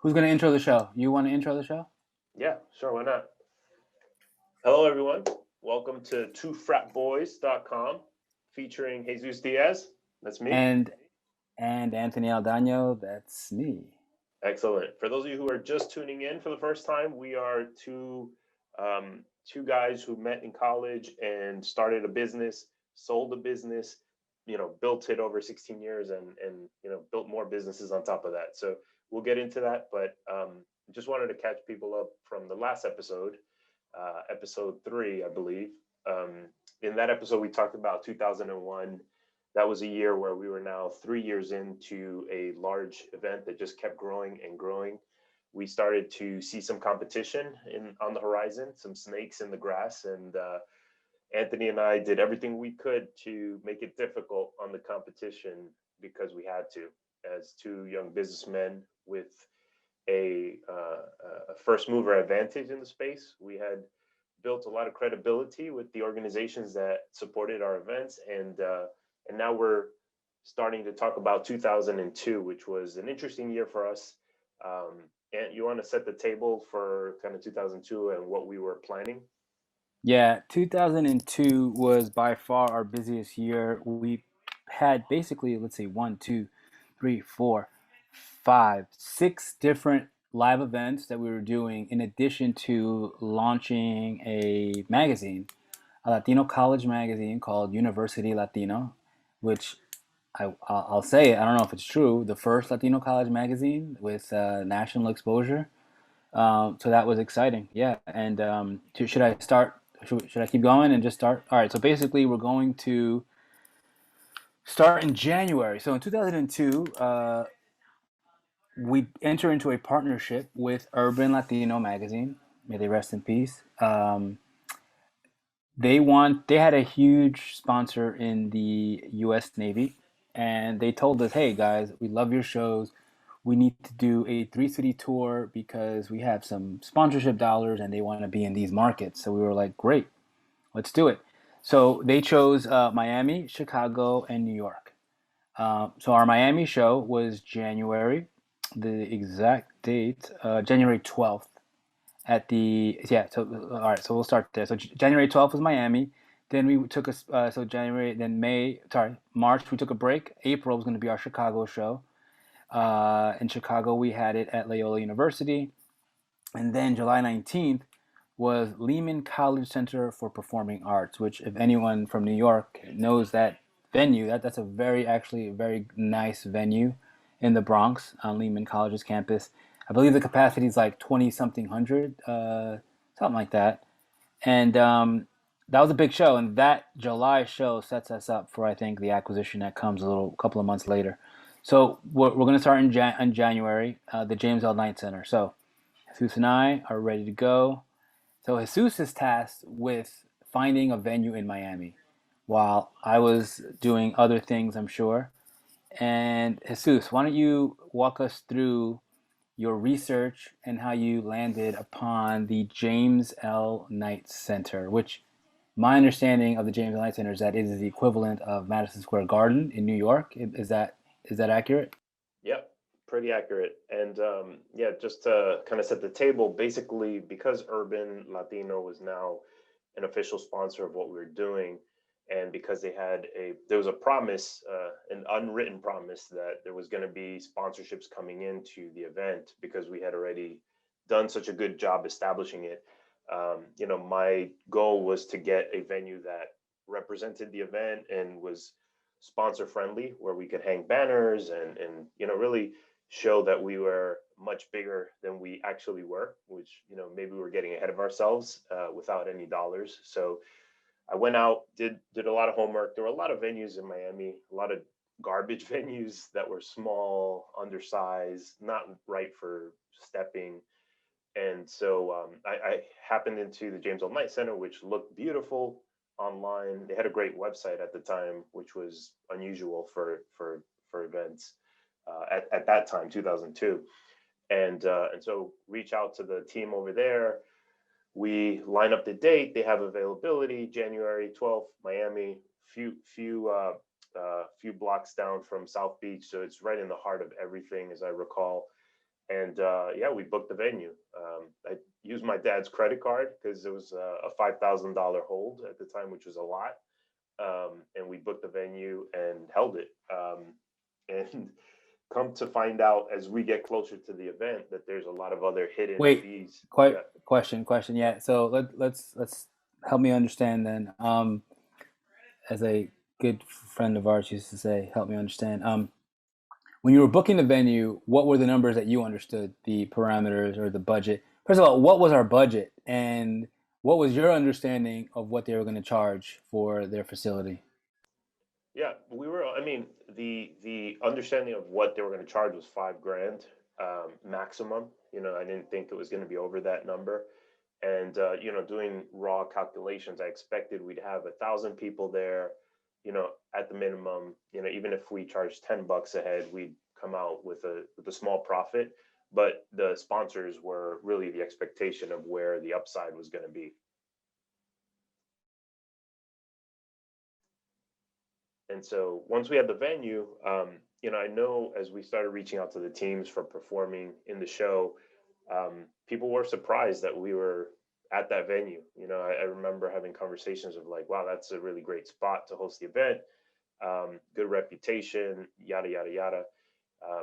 Who's going to intro the show? You want to intro the show? Yeah, sure, why not? Hello, everyone. Welcome to twofratboys.com featuring Jesus Diaz. That's me. And Anthony Aldano, that's me. Excellent. For those of you who are just tuning in for the first time, we are two guys who met in college and started a business, sold a business, built it over 16 years and built more businesses on top of that. So we'll get into that, but just wanted to catch people up from the last episode, episode 3, I believe. In that episode, we talked about 2001. That was a year where we were now 3 years into a large event that just kept growing and growing. We started to see some competition on the horizon, some snakes in the grass, and Anthony and I did everything we could to make it difficult on the competition because we had to, as two young businessmen with a first mover advantage in the space. We had built a lot of credibility with the organizations that supported our events, and now we're starting to talk about 2002, which was an interesting year for us. And you want to set the table for kind of 2002 and what we were planning? Yeah, 2002 was by far our busiest year. We had basically, let's say, 6 different live events that we were doing, in addition to launching a magazine, a Latino college magazine called Universit Latino, which I'll say it, I don't know if it's true, the first Latino college magazine with national exposure. So that was exciting. Yeah. And should I start? Should I keep going and just start? All right. So basically, we're going to start in January. So in 2002, we enter into a partnership with Urban Latino Magazine. May they rest in peace. They had a huge sponsor in the U.S. Navy, and they told us, "Hey guys, we love your shows. We need to do a 3-city tour because we have some sponsorship dollars, and they want to be in these markets." So we were like, "Great, let's do it." So they chose Miami, Chicago, and New York. So our Miami show was January, the exact date, January 12th at the yeah. So all right, so we'll start there. So January 12th was Miami. Then we took a so January, then March we took a break. April was going to be our Chicago show. In Chicago we had it at Loyola University, and then July 19th was Lehman College Center for Performing Arts, which if anyone from New York knows that venue, that's actually a very nice venue in the Bronx on Lehman College's campus. I believe the capacity is like 20 something hundred, something like that. And that was a big show. And that July show sets us up for, I think, the acquisition that comes a couple of months later. So we're going to start in January, the James L. Knight Center. So Jesus and I are ready to go. So Jesus is tasked with finding a venue in Miami, while I was doing other things, I'm sure. And Jesus, why don't you walk us through your research and how you landed upon the James L. Knight Center, which my understanding of the James L. Knight Center is that it is the equivalent of Madison Square Garden in New York. Is that accurate? Yep, pretty accurate. And yeah, just to kind of set the table, basically, because Urban Latino was now an official sponsor of what we were doing, and because there was a promise, an unwritten promise that there was going to be sponsorships coming into the event because we had already done such a good job establishing it. My goal was to get a venue that represented the event and was sponsor friendly, where we could hang banners and really show that we were much bigger than we actually were, which maybe we were getting ahead of ourselves without any dollars. So I went out, did a lot of homework. There were a lot of venues in Miami, a lot of garbage venues that were small, undersized, not right for stepping. And so I happened into the James L. Knight Center, which looked beautiful online. They had a great website at the time, which was unusual for events at that time, 2002. And so reach out to the team over there. We line up the date. They have availability January 12th, Miami. Few blocks down from South Beach, so it's right in the heart of everything, as I recall. And yeah, we booked the venue. I used my dad's credit card because it was a $5,000 hold at the time, which was a lot. And we booked the venue and held it. And come to find out as we get closer to the event that there's a lot of other hidden Wait, fees. quite Yeah, question. Yeah. So let's help me understand then. As a good friend of ours used to say, help me understand. When you were booking the venue, what were the numbers that you understood, the parameters or the budget? First of all, what was our budget, and what was your understanding of what they were going to charge for their facility? yeah, we were. I mean, the understanding of what they were going to charge was 5 grand maximum. I didn't think it was going to be over that number. And doing raw calculations, I expected we'd have 1,000 people there. At the minimum, even if we charged $10 a head, we'd come out with a small profit. But the sponsors were really the expectation of where the upside was going to be. And so once we had the venue, I know as we started reaching out to the teams for performing in the show, people were surprised that we were at that venue. I remember having conversations of like, wow, that's a really great spot to host the event. Good reputation, yada yada yada.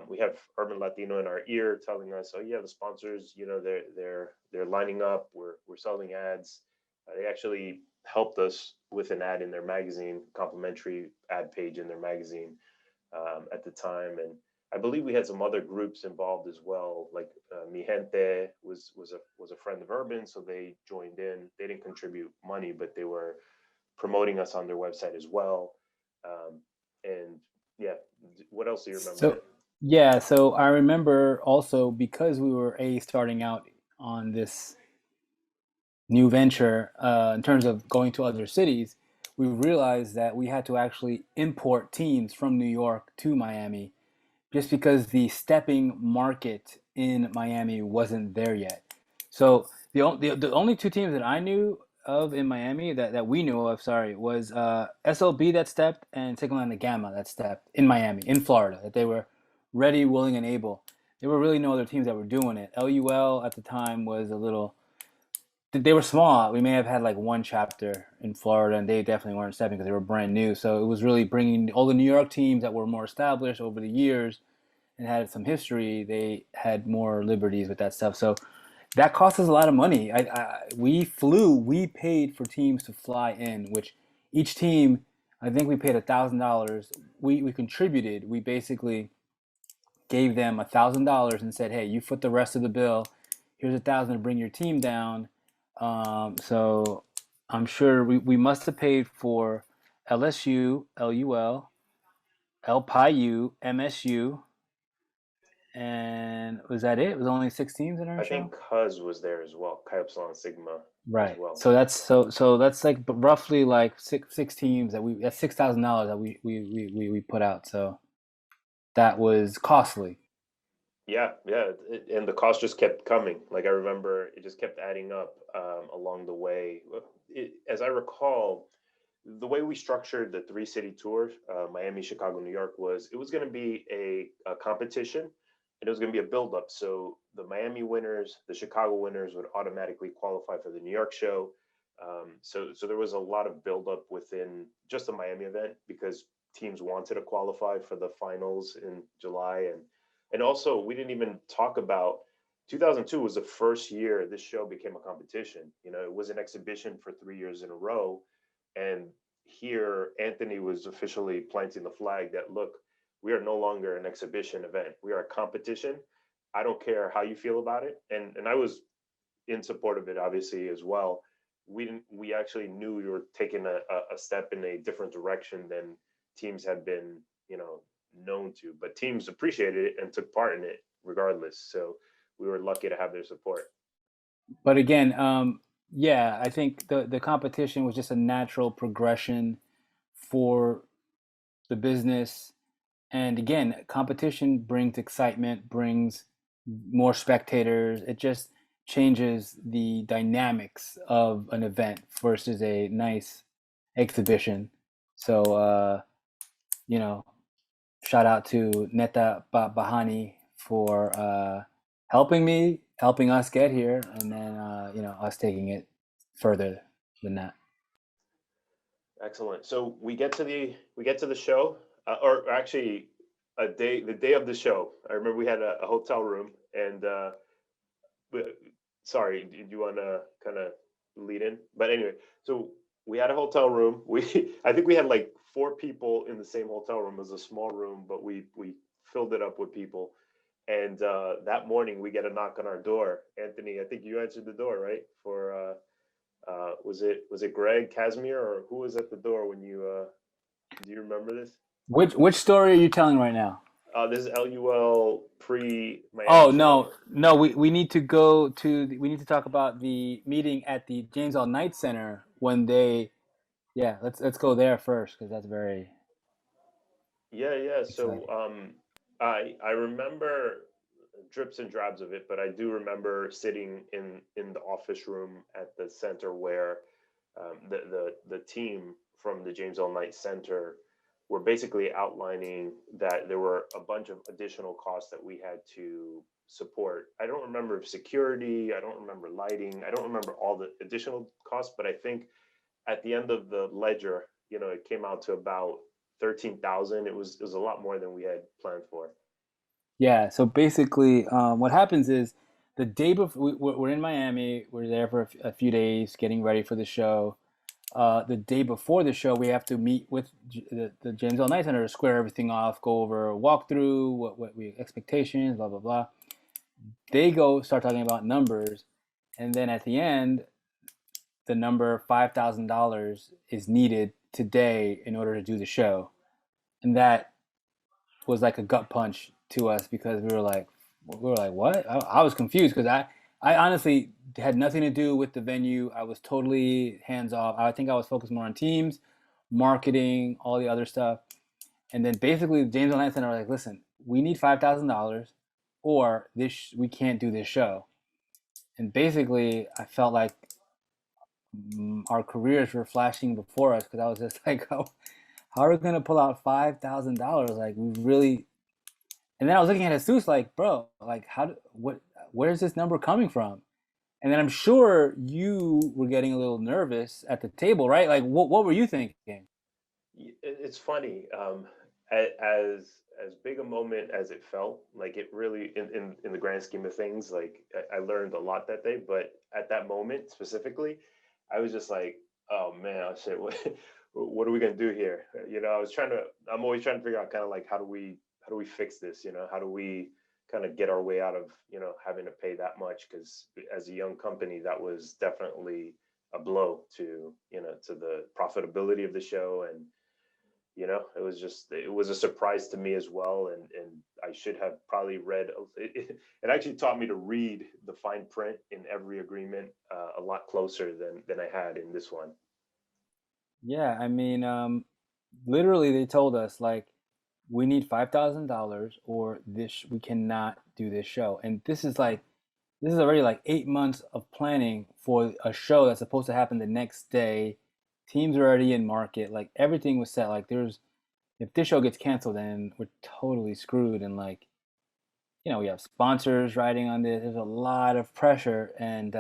We have Urban Latino in our ear telling us, oh yeah, the sponsors, they're lining up. We're selling ads. They actually helped us with an ad in their magazine, complimentary ad page in their magazine at the time, and I believe we had some other groups involved as well. Like Mi Gente was a friend of Urban, so they joined in. They didn't contribute money, but they were promoting us on their website as well. And yeah, what else do you remember? So, yeah, so I remember also because we were starting out on this new venture in terms of going to other cities, we realized that we had to actually import teams from New York to Miami just because the stepping market in Miami wasn't there yet. So the only two teams that I knew of in Miami that we knew of, sorry, was SLB that stepped and Sigma and the Gamma that stepped in Miami, in Florida, that they were ready, willing, and able. There were really no other teams that were doing it. LUL at the time was a little, they were small. We may have had like one chapter in Florida, and they definitely weren't stepping because they were brand new. So it was really bringing all the New York teams that were more established over the years and had some history. They had more liberties with that stuff. So that cost us a lot of money. We paid for teams to fly in, which each team, I think we paid $1,000. We contributed. We basically gave them $1,000 and said, "Hey, you foot the rest of the bill. Here's 1,000 to bring your team down." So I'm sure we must have paid for LSU, LUL, LPIU, MSU, and was that it? It was only six teams in our I show. think Cuz was there as well, Chi Epsilon Sigma as Right. well. So that's like roughly like six teams that's $6,000 that we put out. So that was costly. Yeah, yeah, and the cost just kept coming. Like I remember, it just kept adding up along the way. As I recall, the way we structured the three-city tour, Miami, Chicago, New York, was it was going to be a competition, and it was going to be a build-up. So the Miami winners, the Chicago winners would automatically qualify for the New York show. So there was a lot of build-up within just the Miami event because teams wanted to qualify for the finals in July, and also we didn't even talk about 2002 was the first year this show became a competition. It was an exhibition for 3 years in a row, and here Anthony was officially planting the flag that look, we are no longer an exhibition event. We are a competition. I don't care how you feel about it. And I was in support of it obviously as well. We actually knew we were taking a step in a different direction than teams had been, known to. But teams appreciated it and took part in it regardless. So we were lucky to have their support. But again, yeah, I think the competition was just a natural progression for the business. And again, competition brings excitement, brings more spectators. It just changes the dynamics of an event versus a nice exhibition. So, you know, shout out to Neta Bahani for helping us get here, and then us taking it further than that. Excellent. So we get to the show, or actually the day of the show. I remember we had a hotel room, and we, sorry, do you want to kind of lead in? But anyway, so we had a hotel room. We I think we had like four people in the same hotel room. It was a small room, but we filled it up with people. And that morning we get a knock on our door. Anthony, I think you answered the door, right? For was it Greg Casimir, or who was at the door when you do you remember this? Which story are you telling right now? This is LUL pre Miami Oh show. no, we need to go to we need to talk about the meeting at the James L. Knight Center when they yeah, let's go there first because that's very Yeah, yeah. So exciting. I remember drips and drabs of it, but I do remember sitting in the office room at the center where the team from the James L. Knight Center were basically outlining that there were a bunch of additional costs that we had to support. I don't remember security, I don't remember lighting, I don't remember all the additional costs, but I think at the end of the ledger, it came out to about 13,000. It was a lot more than we had planned for. Yeah, so basically, what happens is the day before we're in Miami, we're there for a few days getting ready for the show. The day before the show, we have to meet with the James L. Knight Center to square everything off, go over a walkthrough, what we expectations, blah blah blah. They go start talking about numbers, and then at the end, the number $5,000 is needed today in order to do the show, and that was like a gut punch to us because we were like, what? I was confused because I honestly had nothing to do with the venue. I was totally hands off. I think I was focused more on teams, marketing, all the other stuff. And then basically James and Lance are like, listen, we need $5,000 or this we can't do this show. And basically I felt like our careers were flashing before us because I was just like, how are we gonna pull out $5,000? Like we really. And then I was looking at Jesus like, bro, like where's this number coming from? And then I'm sure you were getting a little nervous at the table, right? Like what were you thinking? It's funny. As big a moment as it felt, like it really, in the grand scheme of things, like I learned a lot that day. But at that moment specifically, I was just like, oh man, oh shit, what are we gonna do here? I'm always trying to figure out kind of like how do we fix this? How do we kind of get our way out of having to pay that much? Because as a young company, that was definitely a blow to the profitability of the show. And it was a surprise to me as well. And I should have probably read it actually taught me to read the fine print in every agreement a lot closer than I had in this one. Yeah, I mean, literally they told us like we need $5,000 or this we cannot do this show. And this is already like 8 months of planning for a show that's supposed to happen the next day. Teams are already in market, like everything was set. Like there's if this show gets canceled, then we're totally screwed. And like we have sponsors riding on this. There's a lot of pressure, and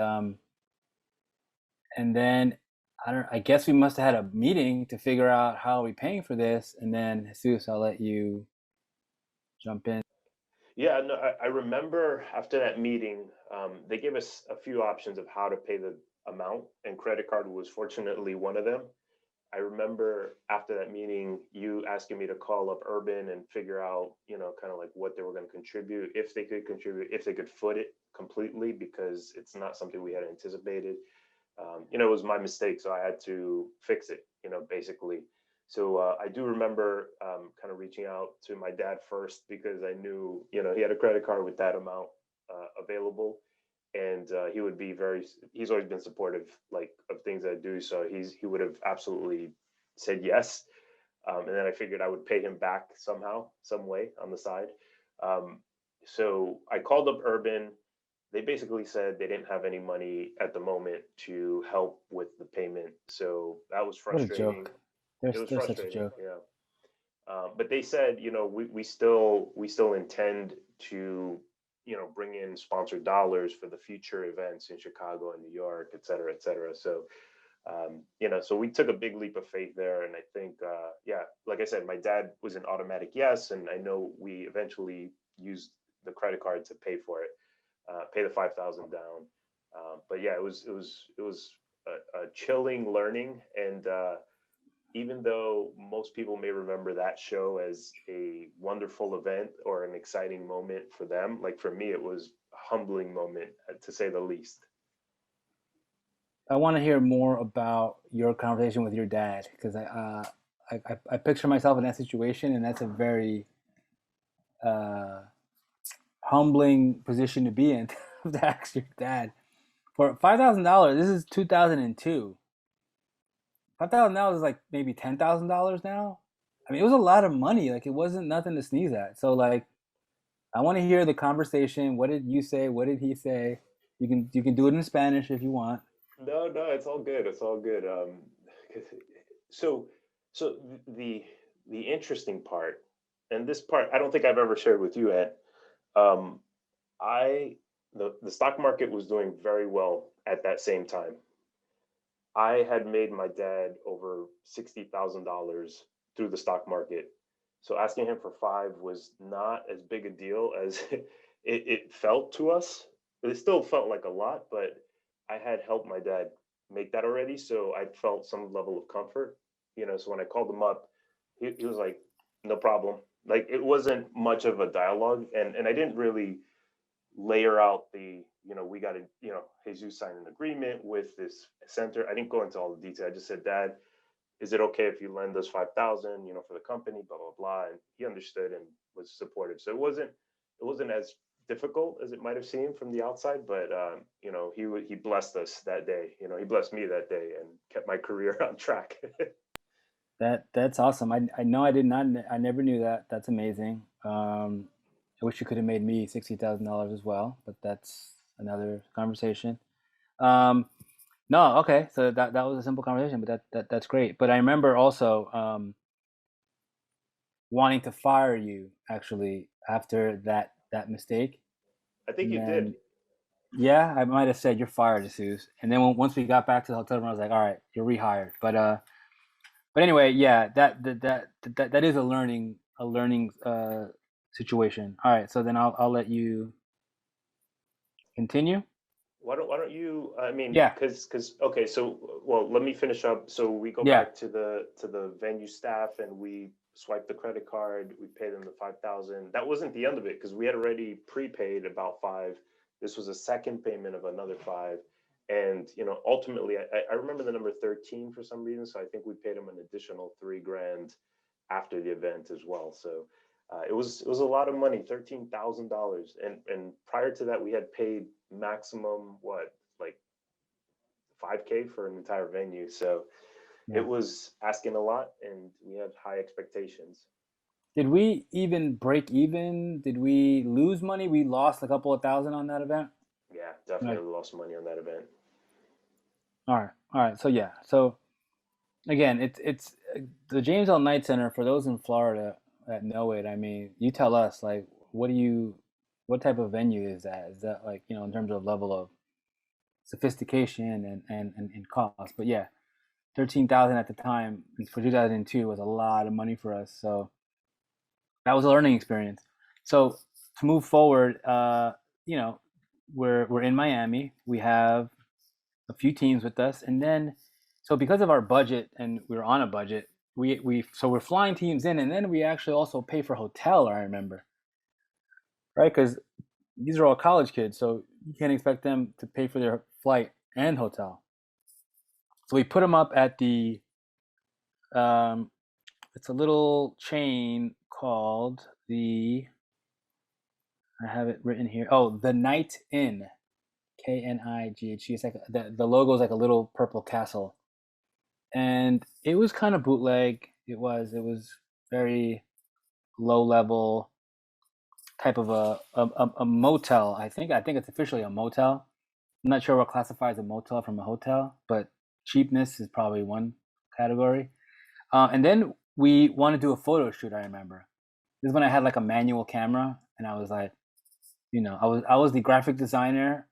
then I don't. I guess we must have had a meeting to figure out how are we paying for this. And then Jesus, I'll let you jump in. Yeah, no, I remember after that meeting, they gave us a few options of how to pay the amount, and credit card was fortunately one of them. I remember after that meeting, you asking me to call up Urban and figure out, kind of like what they were going to contribute, if they could contribute, if they could foot it completely, because it's not something we had anticipated. It was my mistake, so I had to fix it, basically. So I do remember kind of reaching out to my dad first because I knew, he had a credit card with that amount available, and he would be very. He's always been supportive, like of things I do, so he would have absolutely said yes. And then I figured I would pay him back somehow, some way on the side. Um, so I called up Urban. They basically said they didn't have any money at the moment to help with the payment. So that was What a frustrating. joke! It was They're such a frustrating, joke. yeah. But they said, we still intend to bring in sponsored dollars for the future events in Chicago and New York, et cetera, et cetera. So so we took a big leap of faith there, and I think, yeah, like I said, my dad was an automatic yes, and I know we eventually used the credit card to pay for it, pay the 5,000 down. But yeah, it was a chilling learning, and even though most people may remember that show as a wonderful event or an exciting moment for them, like for me, it was a humbling moment, to say the least. I want to hear more about your conversation with your dad because I picture myself in that situation, and that's a very uh, humbling position to be in to ask your dad for $5,000. This is 2002. $5,000 is like maybe $10,000 now. I mean, it was a lot of money. Like it wasn't nothing to sneeze at. So like, I want to hear the conversation. What did you say? What did he say? You can do it in Spanish if you want. No, no, it's all good. It's all good. 'Cause- so, so the interesting part, and this part, I don't think I've ever shared with you, Ed. Um, I the stock market was doing very well at that same time. I had made my dad over $60,000 through the stock market. So asking him for five was not as big a deal as it felt to us. It still felt like a lot, but I had helped my dad make that already. So I felt some level of comfort. So when I called him up, he was like, no problem. Like it wasn't much of a dialogue. And I didn't really layer out we got to, Jesus signed an agreement with this center. I didn't go into all the detail. I just said, Dad, is it okay if you lend us 5,000, for the company, blah, blah, blah. And he understood and was supportive. So it wasn't as difficult as it might have seemed from the outside, but, he blessed us that day. He blessed me that day and kept my career on track. That's awesome. I know I did not. I never knew that. That's amazing. I wish you could have made me $60,000 as well, but that's another conversation. Um, no, okay. So that was a simple conversation, but that's great. But I remember also wanting to fire you actually after that mistake, I think and you did. then yeah, I might have said you're fired, Jesus. And then once we got back to the hotel room, I was like, all right, you're rehired. But anyway, yeah, that is a learning situation. All right, so then I'll let you continue. Why don't you? I mean, Yeah, because okay, so well, let me finish up. So we go yeah. back to the venue staff, and we swipe the credit card. We pay them the 5,000. That wasn't the end of it because we had already prepaid about five. This was a second payment of another five, and ultimately, I remember the number 13 for some reason. So I think we paid them an additional 3 grand after the event as well. So it was a lot of money, $13,000, and prior to that, we had paid maximum what, like 5K for an entire venue. So it Yeah. was asking a lot, and we had high expectations. Did we even break even? Did we lose money? We lost a couple of thousand on that event. Yeah, Right. definitely lost money on that event. All right. All right. So yeah. So again, it's the James L. Knight Center for those in Florida that know it. I mean, you tell us like, what type of venue is that? Is that like in terms of level of sophistication and cost? But yeah, 13,000 at the time for 2002 was a lot of money for us. So that was a learning experience. So to move forward, you know, we're in Miami. We have a few teams with us, and then so because of our budget, and we were on a budget, we're flying teams in, and then we actually also pay for hotel. I remember, right? Because these are all college kids, so you can't expect them to pay for their flight and hotel. So we put them up at the um, it's a little chain called the I have it written here. Oh, the Night Inn, Knighe. It's like the logo is like a little purple castle, and it was kind of bootleg. It was very low level type of a motel. I think it's officially a motel. I'm not sure what classifies a motel from a hotel, but cheapness is probably one category. And then we want to do a photo shoot. I remember this is when I had like a manual camera, and I was like, I was the graphic designer.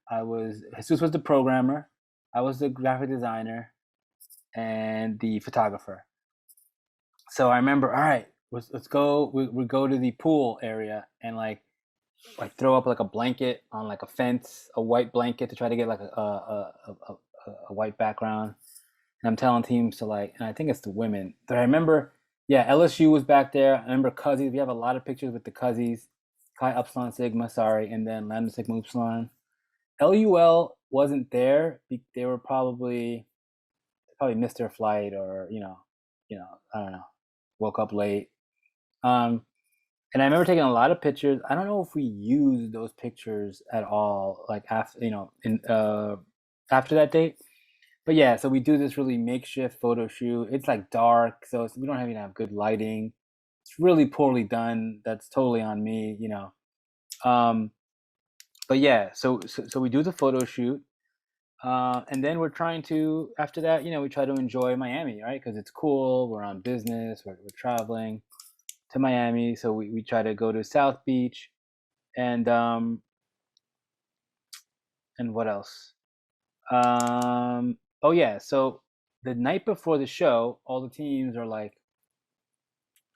Jesus was the programmer. I was the graphic designer and the photographer. So I remember, all right, let's go. We go to the pool area and like throw up like a blanket on like a fence, a white blanket to try to get like a white background. And I'm telling teams to like, and I think it's the women. But I remember, yeah, LSU was back there. I remember Cuzzies. We have a lot of pictures with the Cuzzies, Chi Upsilon Sigma, sorry, and then Lambda Sigma Upsilon. LUL wasn't there. They were probably missed their flight, or I don't know, woke up late. Um, and I remember taking a lot of pictures. I don't know if we used those pictures at all, like after in after that date. But yeah, so we do this really makeshift photo shoot. It's like dark, so we don't even have good lighting. It's really poorly done. That's totally on me. Um, but yeah, so we do the photo shoot, and then we're trying to after that, we try to enjoy Miami, right? Because it's cool. We're on business. We're traveling to Miami, so we try to go to South Beach, and what else? Oh yeah, so the night before the show, all the teams are like,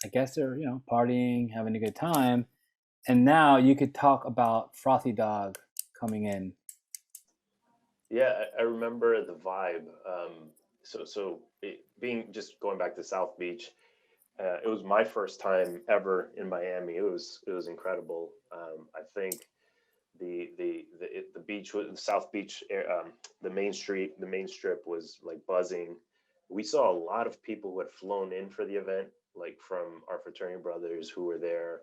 I guess they're partying, having a good time, and now you could talk about Frothy Dog coming in. Yeah, I remember the vibe. Being just going back to South Beach, it was my first time ever in Miami. It was incredible. I think the beach was the South Beach, the main street, the main strip was like buzzing. We saw a lot of people who had flown in for the event, like from our fraternity brothers who were there,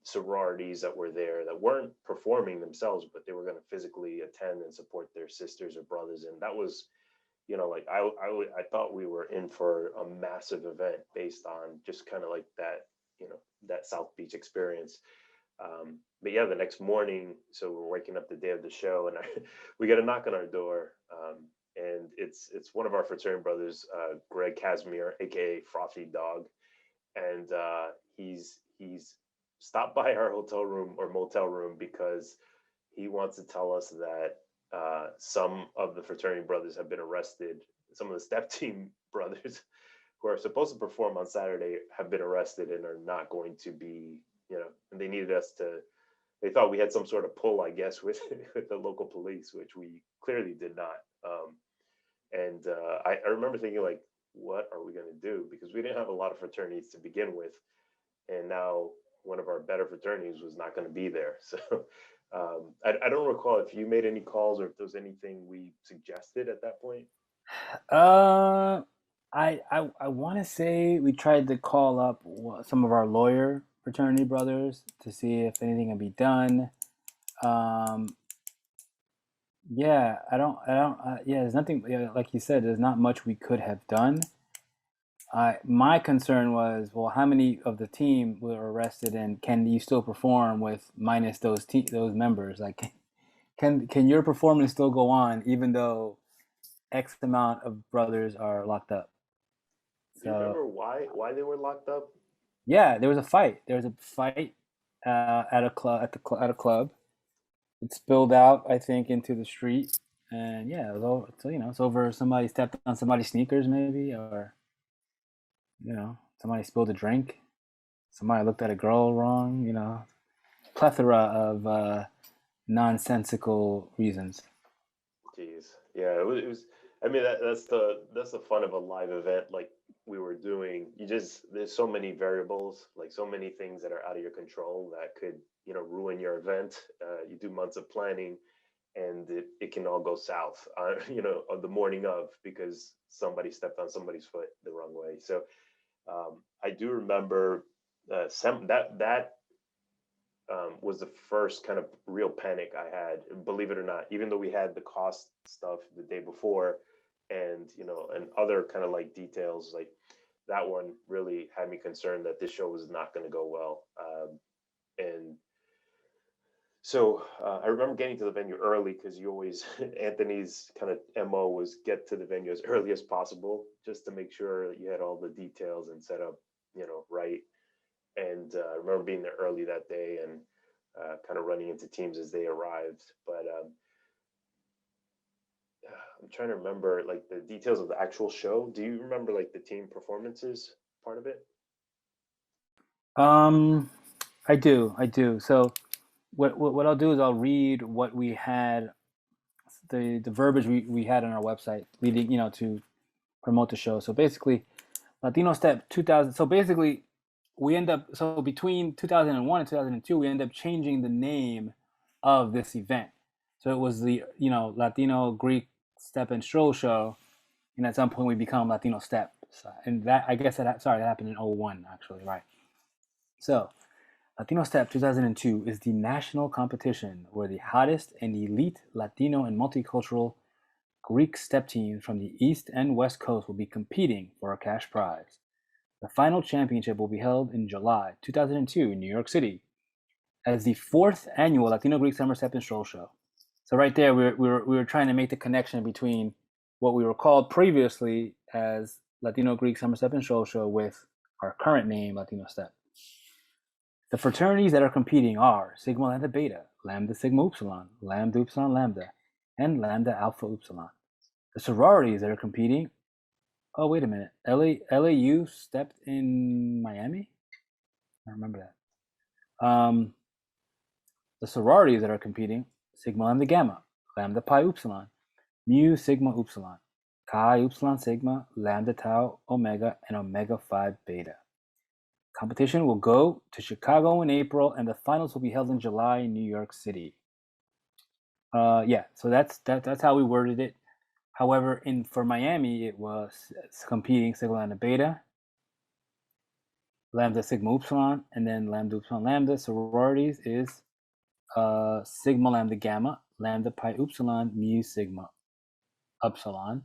sororities that were there that weren't performing themselves, but they were going to physically attend and support their sisters or brothers. And that was, like I thought we were in for a massive event based on just kind of like that, that South Beach experience. But yeah, the next morning, so we're waking up the day of the show, and we get a knock on our door, and it's one of our fraternity brothers, Greg Casimir, aka Frothy Dog, and he's stopped by our hotel room or motel room because he wants to tell us that some of the fraternity brothers have been arrested. Some of the step team brothers who are supposed to perform on Saturday have been arrested and are not going to be, and they needed us to. They thought we had some sort of pull, I guess, with with the local police, which we clearly did not. And I remember thinking, like, what are we going to do? Because we didn't have a lot of fraternities to begin with, and now one of our better fraternities was not going to be there. So I don't recall if you made any calls or if there was anything we suggested at that point. Uh, I want to say we tried to call up some of our lawyer fraternity brothers to see if anything can be done. Um, yeah, yeah, there's nothing. Yeah, like you said, there's not much we could have done. My concern was, well, how many of the team were arrested, and can you still perform with minus those members? Like, can your performance still go on even though X amount of brothers are locked up? Do you So remember why they were locked up? yeah, there was a fight. There was a fight at a club at a club. It spilled out, I think, into the street, and yeah, it was over, so it's over. Somebody stepped on somebody's sneakers, maybe, or somebody spilled a drink. Somebody looked at a girl wrong. Plethora of nonsensical reasons. Jeez, yeah, it was. I mean, that's the fun of a live event like we were doing. There's so many variables, like so many things that are out of your control that could ruin your event. You do months of planning, and it can all go south. On the morning of because somebody stepped on somebody's foot the wrong way. So I do remember that was the first kind of real panic I had. Believe it or not, even though we had the cost stuff the day before, and other kind of like details, like that one really had me concerned that this show was not going to go well. And so I remember getting to the venue early because you always Anthony's kind of mo was get to the venue as early as possible just to make sure that you had all the details and set up, right. And I remember being there early that day, and kind of running into teams as they arrived. But I'm trying to remember like the details of the actual show. Do you remember like the team performances part of it? Um, I do. So what I'll do is I'll read what we had, the verbiage we had on our website leading, to promote the show. So basically, Latino Step 2000. So basically, so between 2001 and 2002, we end up changing the name of this event. So it was the Latino Greek Step and Stroll show, and at some point we become Latino Step. And that, I guess that happened in '01 actually, right? So Latino Step 2002 is the national competition where the hottest and elite Latino and multicultural Greek step teams from the East and West Coast will be competing for a cash prize. The final championship will be held in July 2002 in New York City as the fourth annual Latino Greek Summer Step and Stroll Show. So right there, we were trying to make the connection between what we were called previously as Latino Greek Summer Step and Stroll Show with our current name, Latino Step. The fraternities that are competing are Sigma Lambda Beta, Lambda Sigma Upsilon, Lambda Upsilon Lambda, and Lambda Alpha Upsilon. The sororities that are competing, oh, wait a minute, LAU stepped in Miami? I remember that. The sororities that are competing, Sigma Lambda Gamma, Lambda Pi Upsilon, Mu Sigma Upsilon, Chi Upsilon Sigma, Lambda Tau Omega, and Omega Phi Beta. Competition will go to Chicago in April, and the finals will be held in July in New York City. So that's how we worded it. However, for Miami, it was competing Sigma Lambda Beta, Lambda Sigma Upsilon, and then Lambda Upsilon Lambda. Sororities is Sigma Lambda Gamma, Lambda Pi Upsilon, Mu Sigma Upsilon.